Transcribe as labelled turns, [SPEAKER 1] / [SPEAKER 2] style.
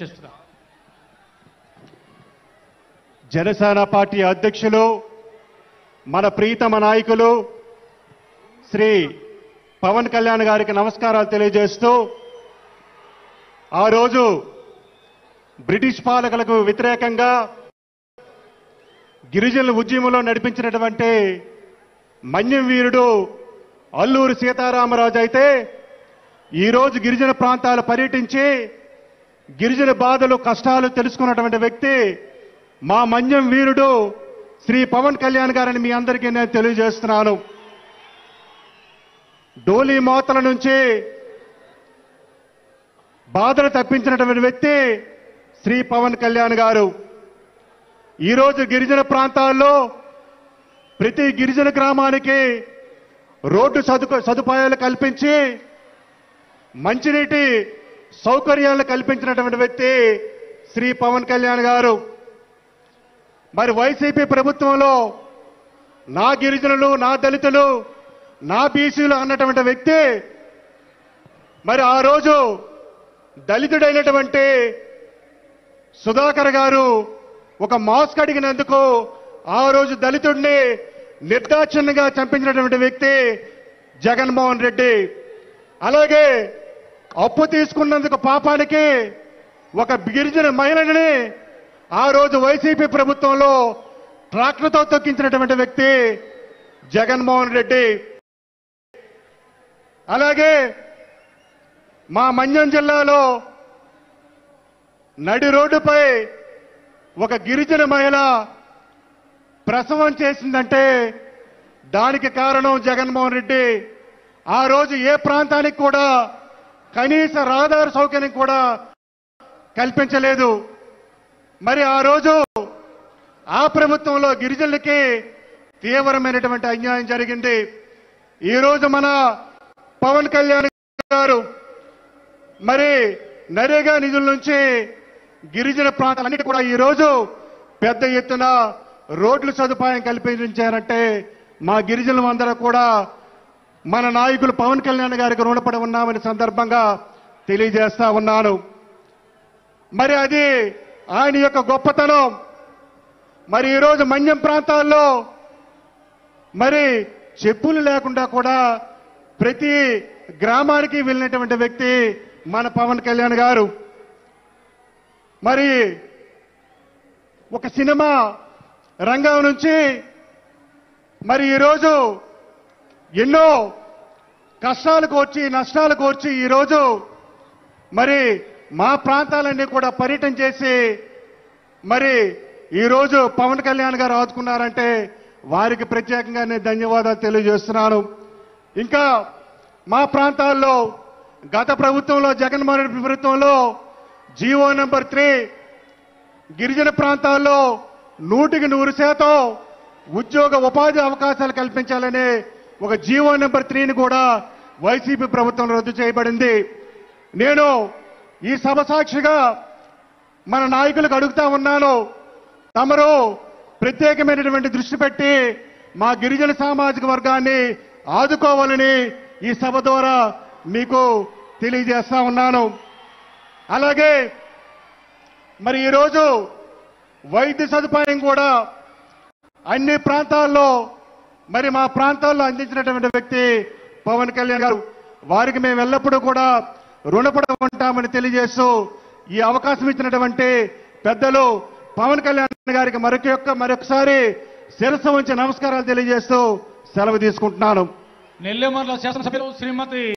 [SPEAKER 1] చేస్తున్నా.
[SPEAKER 2] జనసేన పార్టీ అధ్యక్షులు మన ప్రీతమ నాయకులు శ్రీ పవన్ కళ్యాణ్ గారికి నమస్కారాలు తెలియజేస్తూ ఆ రోజు బ్రిటిష్ పాలకులకు వ్యతిరేకంగా గిరిజనుల ఉద్యమంలో నడిపించినటువంటి మన్యం వీరుడు అల్లూరి సీతారామరాజు అయితే ఈరోజు గిరిజన ప్రాంతాలు పర్యటించి గిరిజన బాధలు కష్టాలు తెలుసుకున్నటువంటి వ్యక్తి మా మన్యం వీరుడు శ్రీ పవన్ కళ్యాణ్ గారని మీ అందరికీ నేను తెలియజేస్తున్నాను. డోలీ మోతల నుంచి బాధలు తప్పించినటువంటి వ్యక్తి శ్రీ పవన్ కళ్యాణ్ గారు. ఈరోజు గిరిజన ప్రాంతాల్లో ప్రతి గిరిజన గ్రామానికి రోడ్డు సదుపాయాలు కల్పించి మంచినీటి సౌకర్యాలను కల్పించినటువంటి వ్యక్తి శ్రీ పవన్ కళ్యాణ్ గారు. మరి వైసీపీ ప్రభుత్వంలో నా గిరిజనులు, నా దళితులు, నా బీసీలు అన్నటువంటి వ్యక్తి మరి ఆ రోజు దళితుడైనటువంటి సుధాకర్ గారు ఒక మాస్క్ అడిగినందుకు ఆ రోజు దళితుడిని నిర్దాక్షిణ్యంగా చంపించినటువంటి వ్యక్తి జగన్మోహన్ రెడ్డి. అలాగే అప్పు తీసుకున్నందుకు పాపానికి ఒక గిరిజన మహిళని ఆ రోజు వైసీపీ ప్రభుత్వంలో ట్రాక్టర్తో తొక్కించినటువంటి వ్యక్తి జగన్మోహన్ రెడ్డి. అలాగే మా మన్యం జిల్లాలో నడి రోడ్డుపై ఒక గిరిజన మహిళ ప్రసవం చేసిందంటే దానికి కారణం జగన్మోహన్ రెడ్డి. ఆ రోజు ఏ ప్రాంతానికి కూడా కనీస రహదారి సౌకర్యం కూడా కల్పించలేదు. మరి ఆ రోజు ఆ ప్రభుత్వంలో గిరిజనులకి తీవ్రమైనటువంటి అన్యాయం జరిగింది. ఈరోజు మన పవన్ కళ్యాణ్ గారు మరి నరేగా నిధుల నుంచి గిరిజన ప్రాంతాలన్నిటి కూడా ఈరోజు పెద్ద ఎత్తున రోడ్లు సదుపాయం కల్పించారంటే మా గిరిజనులందరూ కూడా మన నాయకులు పవన్ కళ్యాణ్ గారికి రుణపడి ఉన్నామని సందర్భంగా తెలియజేస్తా ఉన్నాను. మరి అది ఆయన యొక్క గొప్పతనం. మరి ఈరోజు మన్యం ప్రాంతాల్లో మరి చెప్పులు లేకుండా కూడా ప్రతి గ్రామానికి వెళ్ళినటువంటి వ్యక్తి మన పవన్ కళ్యాణ్ గారు. మరి ఒక సినిమా రంగం నుంచి మరి ఈరోజు ఎన్నో కష్టాలు కోర్చి నష్టాలు కోర్చి ఈరోజు మరి మా ప్రాంతాలన్నీ కూడా పర్యటన చేసి మరి ఈరోజు పవన్ కళ్యాణ్ గారు ఆదుకున్నారంటే వారికి ప్రత్యేకంగా నేను ధన్యవాదాలు తెలియజేస్తున్నాను. ఇంకా మా ప్రాంతాల్లో గత ప్రభుత్వంలో జగన్మోహన్ రెడ్డి ప్రభుత్వంలో జీవో నెంబర్ 3 గిరిజన ప్రాంతాల్లో 100% ఉద్యోగ ఉపాధి అవకాశాలు కల్పించాలనే ఒక జీవో నెంబర్ 3ని కూడా వైసీపీ ప్రభుత్వం రద్దు చేయబడింది. నేను ఈ సభ సాక్షిగా మన నాయకులకు అడుగుతా ఉన్నాను, తమరు ప్రత్యేకమైనటువంటి దృష్టి పెట్టి మా గిరిజన సామాజిక వర్గాన్ని ఆదుకోవాలని ఈ సభ ద్వారా మీకు తెలియజేస్తా ఉన్నాను. అలాగే మరి ఈరోజు వైద్య సదుపాయం కూడా అన్ని ప్రాంతాల్లో మరి మా ప్రాంతాల్లో అందించినటువంటి వ్యక్తి పవన్ కళ్యాణ్ గారు. వారికి మేము ఎల్లప్పుడూ కూడా రుణపడి ఉంటామని తెలియజేస్తూ ఈ అవకాశం ఇచ్చినటువంటి పెద్దలు పవన్ కళ్యాణ్ గారికి మరొకసారి శిరస్సు వంచి నమస్కారాలు తెలియజేస్తూ సెలవు తీసుకుంటున్నాను.
[SPEAKER 1] నెల్లిమర్ల శాసనసభ్యులు శ్రీమతి